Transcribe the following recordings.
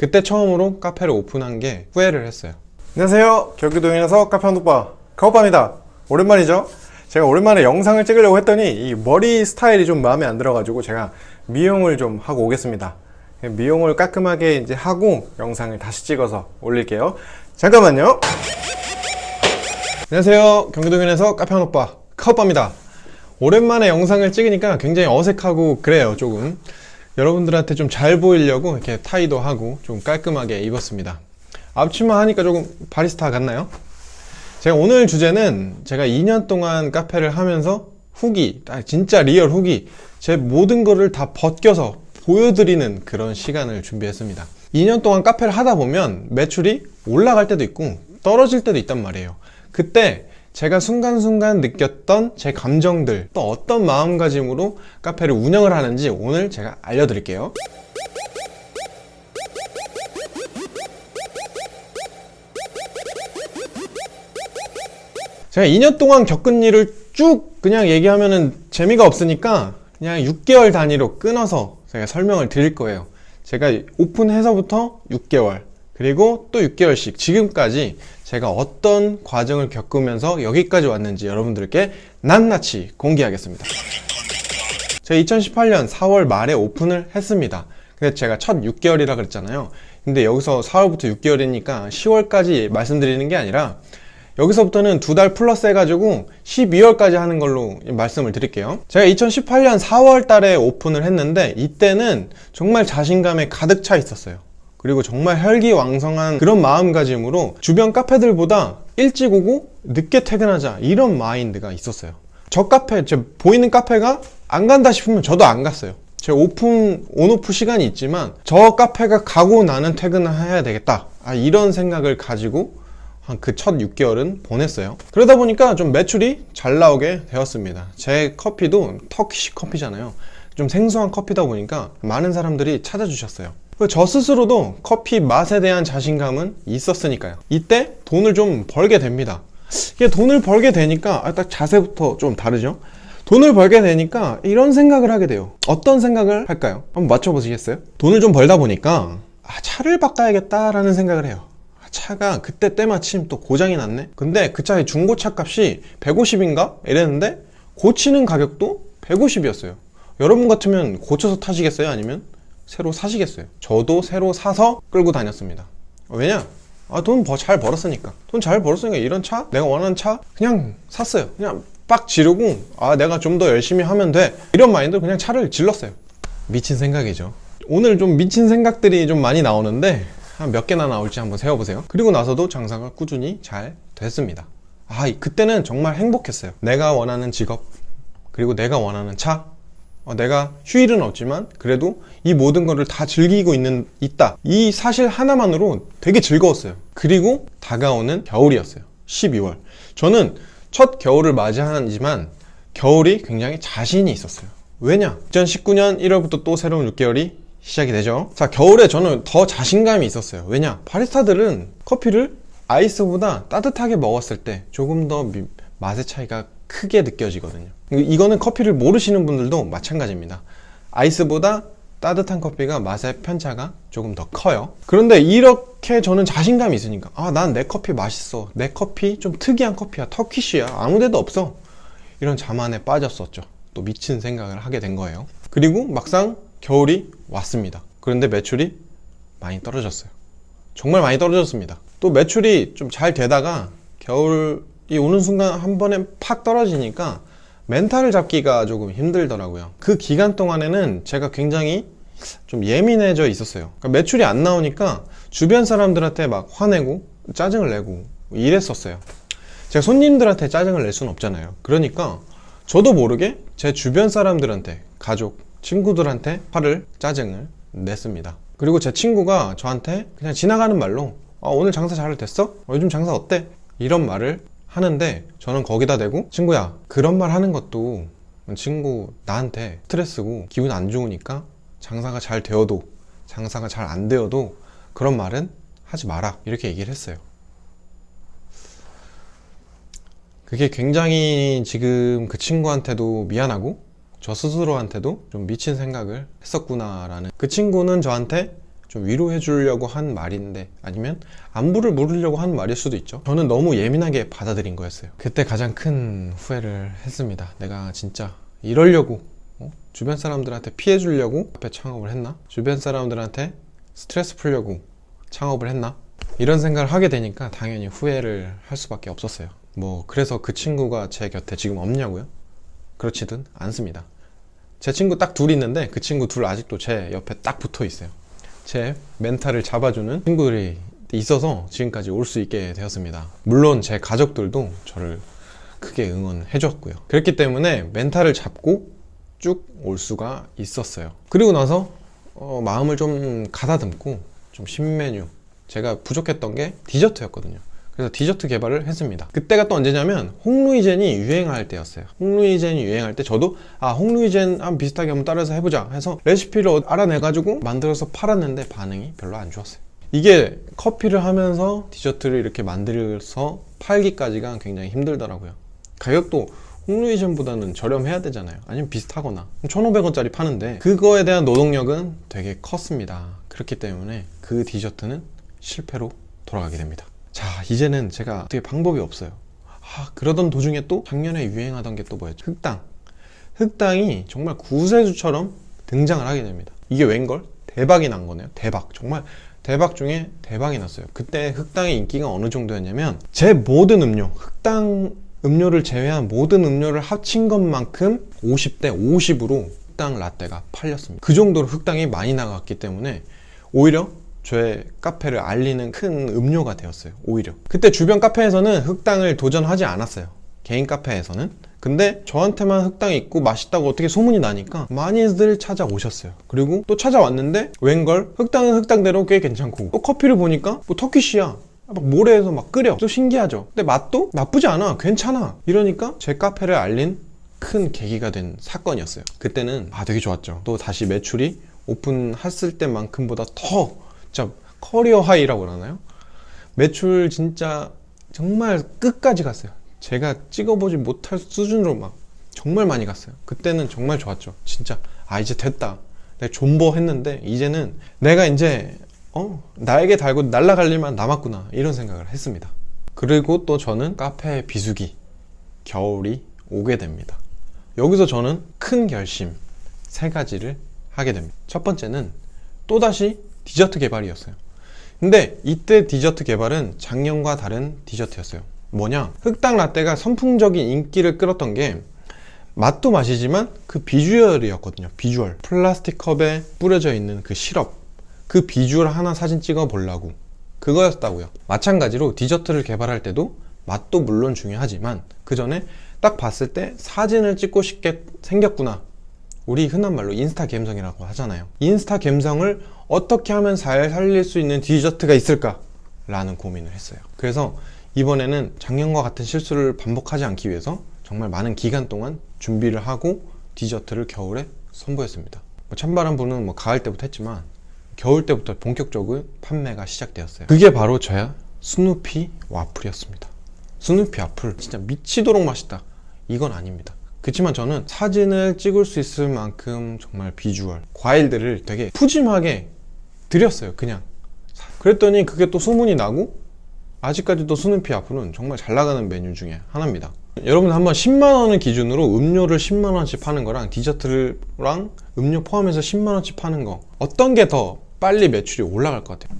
그때 처음으로 카페를 오픈한 게 후회를 했어요. 안녕하세요. 경기도인에서 카페 한독바 카오빠입니다. 오랜만이죠? 제가 오랜만에 영상을 찍으려고 했더니 이 머리 스타일이 좀 마음에 안 들어가지고 제가 미용을 좀 하고 오겠습니다. 미용을 깔끔하게 이제 하고 영상을 다시 찍어서 올릴게요. 잠깐만요. 안녕하세요. 경기도인에서 카페 한독바 카오빠입니다. 오랜만에 영상을 찍으니까 굉장히 어색하고 그래요. 조금 여러분들한테 좀 잘 보이려고 이렇게 타이도 하고 좀 깔끔하게 입었습니다. 앞치마 하니까 조금 바리스타 같나요? 제가 오늘 주제는 제가 2년 동안 카페를 하면서 후기, 진짜 리얼 후기, 제 모든 거를 다 벗겨서 보여드리는 그런 시간을 준비했습니다. 2년 동안 카페를 하다 보면 매출이 올라갈 때도 있고 떨어질 때도 있단 말이에요. 그때 제가 순간순간 느꼈던 제 감정들, 또 어떤 마음가짐으로 카페를 운영을 하는지 오늘 제가 알려드릴게요. 제가 2년 동안 겪은 일을 쭉 그냥 얘기하면은 재미가 없으니까 그냥 6개월 단위로 끊어서 제가 설명을 드릴 거예요. 제가 오픈해서부터 6개월, 그리고 또 6개월씩 지금까지 제가 어떤 과정을 겪으면서 여기까지 왔는지 여러분들께 낱낱이 공개하겠습니다. 제가 2018년 4월 말에 오픈을 했습니다. 근데 제가 첫 6개월이라 그랬잖아요. 근데 여기서 4월부터 6개월이니까 10월까지 말씀드리는 게 아니라 여기서부터는 2달 플러스 해가지고 12월까지 하는 걸로 말씀을 드릴게요. 제가 2018년 4월 달에 오픈을 했는데 이때는 정말 자신감에 가득 차 있었어요. 그리고 정말 혈기왕성한 그런 마음가짐으로 주변 카페들보다 일찍 오고 늦게 퇴근하자 이런 마인드가 있었어요. 저 카페, 제 보이는 카페가 안 간다 싶으면 저도 안 갔어요. 제 온오프 시간이 있지만 저 카페가 가고 나는 퇴근을 해야 되겠다, 이런 생각을 가지고 그 첫 6개월은 보냈어요. 그러다 보니까 좀 매출이 잘 나오게 되었습니다. 제 커피도 터키시 커피잖아요. 좀 생소한 커피다 보니까 많은 사람들이 찾아주셨어요. 저 스스로도 커피 맛에 대한 자신감은 있었으니까요. 이때 돈을 좀 벌게 됩니다. 이게 돈을 벌게 되니까 딱 자세부터 좀 다르죠? 돈을 벌게 되니까 이런 생각을 하게 돼요. 어떤 생각을 할까요? 한번 맞춰보시겠어요? 돈을 좀 벌다 보니까 차를 바꿔야겠다라는 생각을 해요. 차가 그때 때마침 또 고장이 났네? 근데 그 차의 중고차 값이 150인가? 이랬는데 고치는 가격도 150이었어요. 여러분 같으면 고쳐서 타시겠어요? 아니면 새로 사시겠어요? 저도 새로 사서 끌고 다녔습니다. 왜냐? 돈 잘 벌었으니까. 돈 잘 벌었으니까 이런 차? 내가 원하는 차? 그냥 샀어요. 그냥 빡 지르고 내가 좀 더 열심히 하면 돼, 이런 마인드로 그냥 차를 질렀어요. 미친 생각이죠. 오늘 좀 미친 생각들이 좀 많이 나오는데 한 몇 개나 나올지 한번 세워보세요. 그리고 나서도 장사가 꾸준히 잘 됐습니다. 그때는 정말 행복했어요. 내가 원하는 직업, 그리고 내가 원하는 차, 내가 휴일은 없지만 그래도 이 모든 거를 다 즐기고 있다, 이 사실 하나만으로 되게 즐거웠어요. 그리고 다가오는 겨울이었어요. 12월. 저는 첫 겨울을 맞이하지만 겨울이 굉장히 자신이 있었어요. 왜냐? 2019년 1월부터 또 새로운 6개월이 시작이 되죠. 자, 겨울에 저는 더 자신감이 있었어요. 왜냐? 바리스타들은 커피를 아이스보다 따뜻하게 먹었을 때 조금 더 맛의 차이가 크게 느껴지거든요. 이거는 커피를 모르시는 분들도 마찬가지입니다. 아이스보다 따뜻한 커피가 맛의 편차가 조금 더 커요. 그런데 이렇게 저는 자신감이 있으니까 난 내 커피 맛있어, 내 커피 좀 특이한 커피야, 터키시야, 아무데도 없어, 이런 자만에 빠졌었죠. 또 미친 생각을 하게 된 거예요. 그리고 막상 겨울이 왔습니다. 그런데 매출이 많이 떨어졌어요. 정말 많이 떨어졌습니다. 또 매출이 좀 잘 되다가 겨울이 오는 순간 한 번에 팍 떨어지니까 멘탈을 잡기가 조금 힘들더라고요. 그 기간 동안에는 제가 굉장히 좀 예민해져 있었어요. 그러니까 매출이 안 나오니까 주변 사람들한테 막 화내고 짜증을 내고 이랬었어요. 제가 손님들한테 짜증을 낼 수는 없잖아요. 그러니까 저도 모르게 제 주변 사람들한테, 가족, 친구들한테 짜증을 냈습니다. 그리고 제 친구가 저한테 그냥 지나가는 말로 오늘 장사 잘 됐어? 요즘 장사 어때? 이런 말을 하는데 저는 거기다 대고, 친구야, 그런 말 하는 것도 친구 나한테 스트레스고 기분 안 좋으니까 장사가 잘 되어도 장사가 잘 안 되어도 그런 말은 하지 마라, 이렇게 얘기를 했어요. 그게 굉장히 지금 그 친구한테도 미안하고 저 스스로한테도 좀 미친 생각을 했었구나라는. 그 친구는 저한테 좀 위로해 주려고 한 말인데, 아니면 안부를 물으려고 한 말일 수도 있죠. 저는 너무 예민하게 받아들인 거였어요. 그때 가장 큰 후회를 했습니다. 내가 진짜 이러려고 주변 사람들한테 피해 주려고 카페 창업을 했나? 주변 사람들한테 스트레스 풀려고 창업을 했나? 이런 생각을 하게 되니까 당연히 후회를 할 수밖에 없었어요. 뭐 그래서 그 친구가 제 곁에 지금 없냐고요? 그렇지든 않습니다. 제 친구 딱 둘 있는데 그 친구 둘 아직도 제 옆에 딱 붙어 있어요. 제 멘탈을 잡아주는 친구들이 있어서 지금까지 올 수 있게 되었습니다. 물론 제 가족들도 저를 크게 응원해 줬고요. 그렇기 때문에 멘탈을 잡고 쭉 올 수가 있었어요. 그리고 나서 마음을 좀 가다듬고 좀 신메뉴, 제가 부족했던 게 디저트였거든요. 그래서 디저트 개발을 했습니다. 그때가 또 언제냐면 홍루이젠이 유행할 때였어요. 홍루이젠이 유행할 때 저도 홍루이젠 한번 비슷하게 한번 따라서 해보자 해서 레시피를 알아내가지고 만들어서 팔았는데 반응이 별로 안 좋았어요. 이게 커피를 하면서 디저트를 이렇게 만들어서 팔기까지가 굉장히 힘들더라고요. 가격도 홍루이젠보다는 저렴해야 되잖아요. 아니면 비슷하거나 1,500원짜리 파는데 그거에 대한 노동력은 되게 컸습니다. 그렇기 때문에 그 디저트는 실패로 돌아가게 됩니다. 자, 이제는 제가 어떻게 방법이 없어요. 그러던 도중에 또 작년에 유행하던 게 또 뭐였죠? 흑당. 흑당이 정말 구세주처럼 등장을 하게 됩니다. 이게 웬걸? 대박이 난 거네요. 대박. 정말 대박 중에 대박이 났어요. 그때 흑당의 인기가 어느 정도였냐면 제 모든 음료, 흑당 음료를 제외한 모든 음료를 합친 것만큼 50대 50으로 흑당 라떼가 팔렸습니다. 그 정도로 흑당이 많이 나갔기 때문에 오히려 저의 카페를 알리는 큰 음료가 되었어요. 오히려 그때 주변 카페에서는 흑당을 도전하지 않았어요. 개인 카페에서는. 근데 저한테만 흑당이 있고 맛있다고 어떻게 소문이 나니까 많이들 찾아오셨어요. 그리고 또 찾아왔는데 웬걸 흑당은 흑당대로 꽤 괜찮고, 또 커피를 보니까 뭐 터키시야 막 모래에서 막 끓여. 또 신기하죠. 근데 맛도 나쁘지 않아, 괜찮아. 이러니까 제 카페를 알린 큰 계기가 된 사건이었어요. 그때는 되게 좋았죠. 또 다시 매출이 오픈했을 때만큼보다 더 진짜 커리어 하이라고 그러나요? 매출 진짜 정말 끝까지 갔어요. 제가 찍어보지 못할 수준으로 막 정말 많이 갔어요. 그때는 정말 좋았죠. 진짜 이제 됐다. 내가 존버했는데 이제는 내가 이제 나에게 달고 날아갈 일만 남았구나, 이런 생각을 했습니다. 그리고 또 저는 카페 비수기 겨울이 오게 됩니다. 여기서 저는 큰 결심 3가지를 하게 됩니다. 첫 번째는 또다시 디저트 개발이었어요. 근데 이때 디저트 개발은 작년과 다른 디저트였어요. 뭐냐? 흑당 라떼가 선풍적인 인기를 끌었던 게 맛도 맛이지만 그 비주얼이었거든요. 비주얼. 플라스틱 컵에 뿌려져 있는 그 시럽, 그 비주얼 하나 사진 찍어 보려고, 그거였다고요. 마찬가지로 디저트를 개발할 때도 맛도 물론 중요하지만 그 전에 딱 봤을 때 사진을 찍고 싶게 생겼구나. 우리 흔한 말로 인스타 감성이라고 하잖아요. 인스타 감성을 어떻게 하면 잘 살릴 수 있는 디저트가 있을까? 라는 고민을 했어요. 그래서 이번에는 작년과 같은 실수를 반복하지 않기 위해서 정말 많은 기간 동안 준비를 하고 디저트를 겨울에 선보였습니다. 찬바람 부는 가을 때부터 했지만 겨울 때부터 본격적으로 판매가 시작되었어요. 그게 바로 저야 스누피 와플이었습니다. 스누피 와플 진짜 미치도록 맛있다, 이건 아닙니다. 그렇지만 저는 사진을 찍을 수 있을 만큼 정말 비주얼, 과일들을 되게 푸짐하게 드렸어요. 그냥 그랬더니 그게 또 소문이 나고 아직까지도 스누피 와플은 정말 잘 나가는 메뉴 중에 하나입니다. 여러분 한번 10만원을 기준으로 음료를 10만원씩 파는 거랑 디저트랑 음료 포함해서 10만원씩 파는 거, 어떤 게 더 빨리 매출이 올라갈 것 같아요?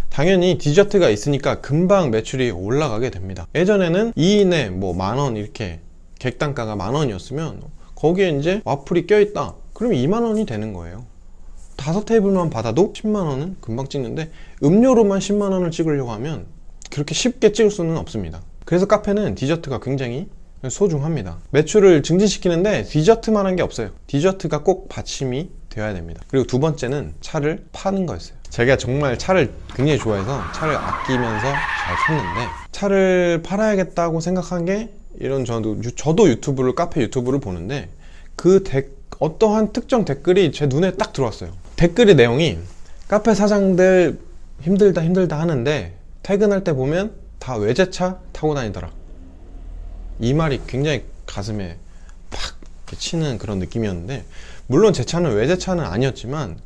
당연히 디저트가 있으니까 금방 매출이 올라가게 됩니다. 예전에는 2인에 만원, 이렇게 객단가가 만원이었으면 거기에 이제 와플이 껴있다 그러면 2만원이 되는 거예요. 5테이블만 받아도 10만원은 금방 찍는데 음료로만 10만원을 찍으려고 하면 그렇게 쉽게 찍을 수는 없습니다. 그래서 카페는 디저트가 굉장히 소중합니다. 매출을 증진시키는데 디저트만 한 게 없어요. 디저트가 꼭 받침이 되어야 됩니다. 그리고 두 번째는 차를 파는 거였어요. 제가 정말 차를 굉장히 좋아해서 차를 아끼면서 잘 샀는데, 차를 팔아야겠다고 생각한 게 이런, 저도 유튜브를, 카페 유튜브를 보는데 어떠한 특정 댓글이 제 눈에 딱 들어왔어요. 댓글의 내용이 카페 사장들 힘들다 하는데 퇴근할 때 보면 다 외제차 타고 다니더라. 이 말이 굉장히 가슴에 팍 이렇게 치는 그런 느낌이었는데, 물론 제 차는 외제차는 아니었지만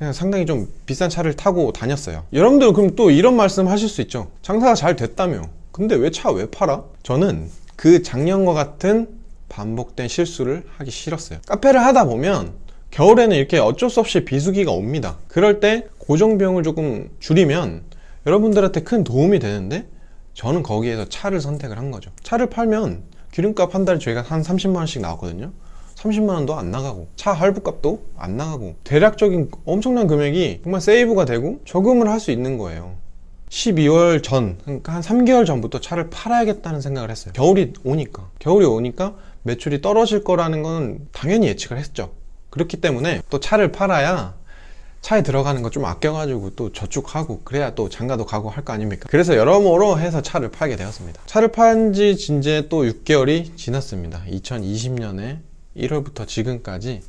그냥 상당히 좀 비싼 차를 타고 다녔어요. 여러분들 그럼 또 이런 말씀 하실 수 있죠. 장사가 잘 됐다며. 근데 왜 차 왜 팔아? 저는 그 작년과 같은 반복된 실수를 하기 싫었어요. 카페를 하다 보면 겨울에는 이렇게 어쩔 수 없이 비수기가 옵니다. 그럴 때 고정 비용을 조금 줄이면 여러분들한테 큰 도움이 되는데 저는 거기에서 차를 선택을 한 거죠. 차를 팔면 기름값 한 달에 저희가 한 30만 원씩 나왔거든요. 30만 원도 안 나가고 차 할부값도 안 나가고 대략적인 엄청난 금액이 정말 세이브가 되고 저금을 할 수 있는 거예요. 12월 전, 그러니까 한 3개월 전부터 차를 팔아야겠다는 생각을 했어요. 겨울이 오니까 매출이 떨어질 거라는 건 당연히 예측을 했죠. 그렇기 때문에 또 차를 팔아야 차에 들어가는 거 좀 아껴가지고 또 저축하고 그래야 또 장가도 가고 할 거 아닙니까? 그래서 여러모로 해서 차를 팔게 되었습니다. 차를 판지 이제 또 6개월이 지났습니다. 2020년에 1월부터 지금까지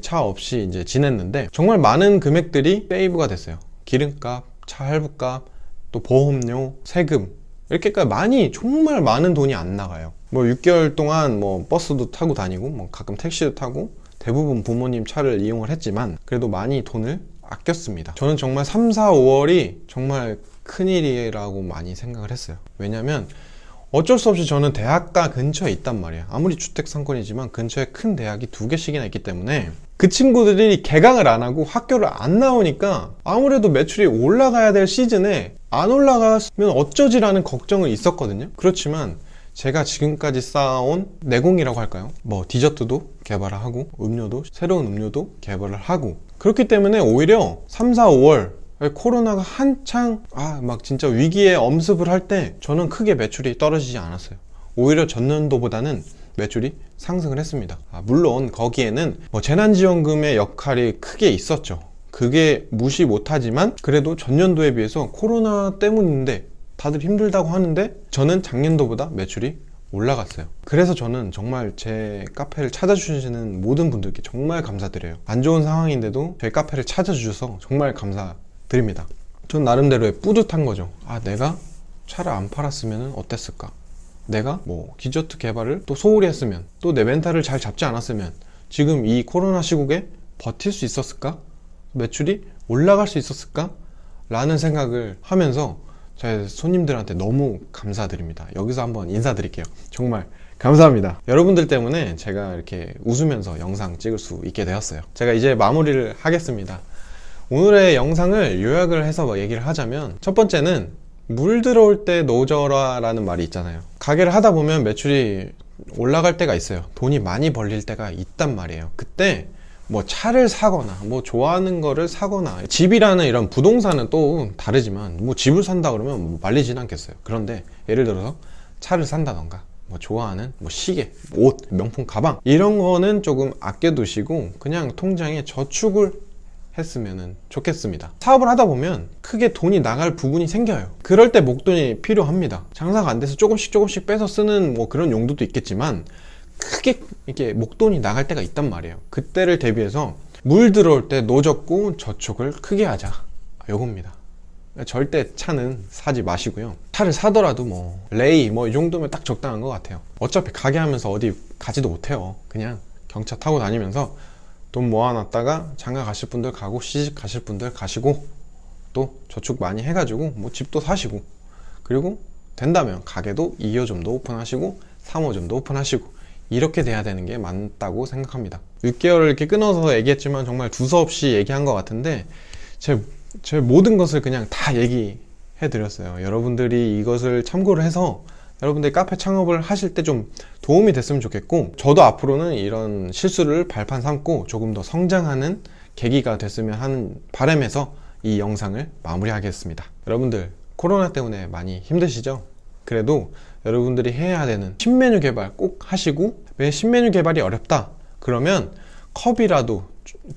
차 없이 이제 지냈는데 정말 많은 금액들이 세이브가 됐어요. 기름값, 차 할부값, 또 보험료, 세금 이렇게까지 많이 정말 많은 돈이 안 나가요. 뭐 6개월 동안 뭐 버스도 타고 다니고 뭐 가끔 택시도 타고 대부분 부모님 차를 이용을 했지만 그래도 많이 돈을 아꼈습니다. 저는 정말 3, 4, 5월이 정말 큰일이라고 많이 생각을 했어요. 왜냐면 어쩔 수 없이 저는 대학가 근처에 있단 말이에요. 아무리 주택 상권이지만 근처에 큰 대학이 2개씩이나 있기 때문에 그 친구들이 개강을 안 하고 학교를 안 나오니까 아무래도 매출이 올라가야 될 시즌에 안 올라가면 어쩌지라는 걱정은 있었거든요. 그렇지만 제가 지금까지 쌓아온 내공이라고 할까요? 뭐 디저트도 개발을 하고 새로운 음료도 개발을 하고 그렇기 때문에 오히려 3, 4, 5월 코로나가 한창 막 진짜 위기에 엄습을 할 때 저는 크게 매출이 떨어지지 않았어요. 오히려 전년도보다는 매출이 상승을 했습니다. 물론 거기에는 뭐 재난지원금의 역할이 크게 있었죠. 그게 무시 못하지만 그래도 전년도에 비해서 코로나 때문인데 다들 힘들다고 하는데 저는 작년도보다 매출이 올라갔어요. 그래서 저는 정말 제 카페를 찾아주시는 모든 분들께 정말 감사드려요. 안 좋은 상황인데도 제 카페를 찾아주셔서 정말 감사드립니다. 전 나름대로의 뿌듯한 거죠. 내가 차를 안 팔았으면 어땠을까? 내가 뭐 디저트 개발을 또 소홀히 했으면 또 내 멘탈을 잘 잡지 않았으면 지금 이 코로나 시국에 버틸 수 있었을까? 매출이 올라갈 수 있었을까? 라는 생각을 하면서 제 손님들한테 너무 감사드립니다. 여기서 한번 인사드릴게요. 정말 감사합니다. 여러분들 때문에 제가 이렇게 웃으면서 영상 찍을 수 있게 되었어요. 제가 이제 마무리를 하겠습니다. 오늘의 영상을 요약을 해서 얘기를 하자면 첫 번째는 물 들어올 때 노져라 라는 말이 있잖아요. 가게를 하다 보면 매출이 올라갈 때가 있어요. 돈이 많이 벌릴 때가 있단 말이에요. 그때 뭐 차를 사거나 뭐 좋아하는 거를 사거나 집이라는 이런 부동산은 또 다르지만 뭐 집을 산다 그러면 뭐 말리진 않겠어요. 그런데 예를 들어서 차를 산다던가 뭐 좋아하는 뭐 시계, 옷, 명품 가방 이런 거는 조금 아껴두시고 그냥 통장에 저축을 했으면 좋겠습니다. 사업을 하다 보면 크게 돈이 나갈 부분이 생겨요. 그럴 때 목돈이 필요합니다. 장사가 안 돼서 조금씩 빼서 쓰는 뭐 그런 용도도 있겠지만 크게 이렇게 목돈이 나갈 때가 있단 말이에요. 그때를 대비해서 물 들어올 때 노젓고 저축을 크게 하자, 요겁니다. 절대 차는 사지 마시고요. 차를 사더라도 뭐 레이 뭐 이 정도면 딱 적당한 것 같아요. 어차피 가게 하면서 어디 가지도 못해요. 그냥 경차 타고 다니면서 돈 모아놨다가 장가 가실 분들 가고 시집 가실 분들 가시고 또 저축 많이 해가지고 뭐 집도 사시고 그리고 된다면 가게도 2호점도 오픈하시고 3호점도 오픈하시고 이렇게 돼야 되는 게 맞다고 생각합니다. 6개월을 이렇게 끊어서 얘기했지만 정말 두서없이 얘기한 것 같은데 제 모든 것을 그냥 다 얘기해 드렸어요. 여러분들이 이것을 참고를 해서 여러분들이 카페 창업을 하실 때 좀 도움이 됐으면 좋겠고 저도 앞으로는 이런 실수를 발판 삼고 조금 더 성장하는 계기가 됐으면 하는 바람에서 이 영상을 마무리하겠습니다. 여러분들 코로나 때문에 많이 힘드시죠? 그래도 여러분들이 해야 되는 신메뉴 개발 꼭 하시고 왜 신메뉴 개발이 어렵다? 그러면 컵이라도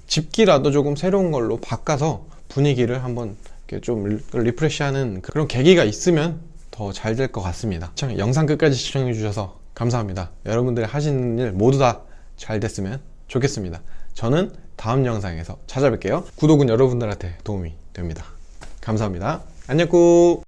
집기라도 조금 새로운 걸로 바꿔서 분위기를 한번 이렇게 좀 리프레시하는 그런 계기가 있으면 더 잘 될 것 같습니다. 영상 끝까지 시청해 주셔서 감사합니다. 여러분들이 하시는 일 모두 다 잘 됐으면 좋겠습니다. 저는 다음 영상에서 찾아뵐게요. 구독은 여러분들한테 도움이 됩니다. 감사합니다. 안녕.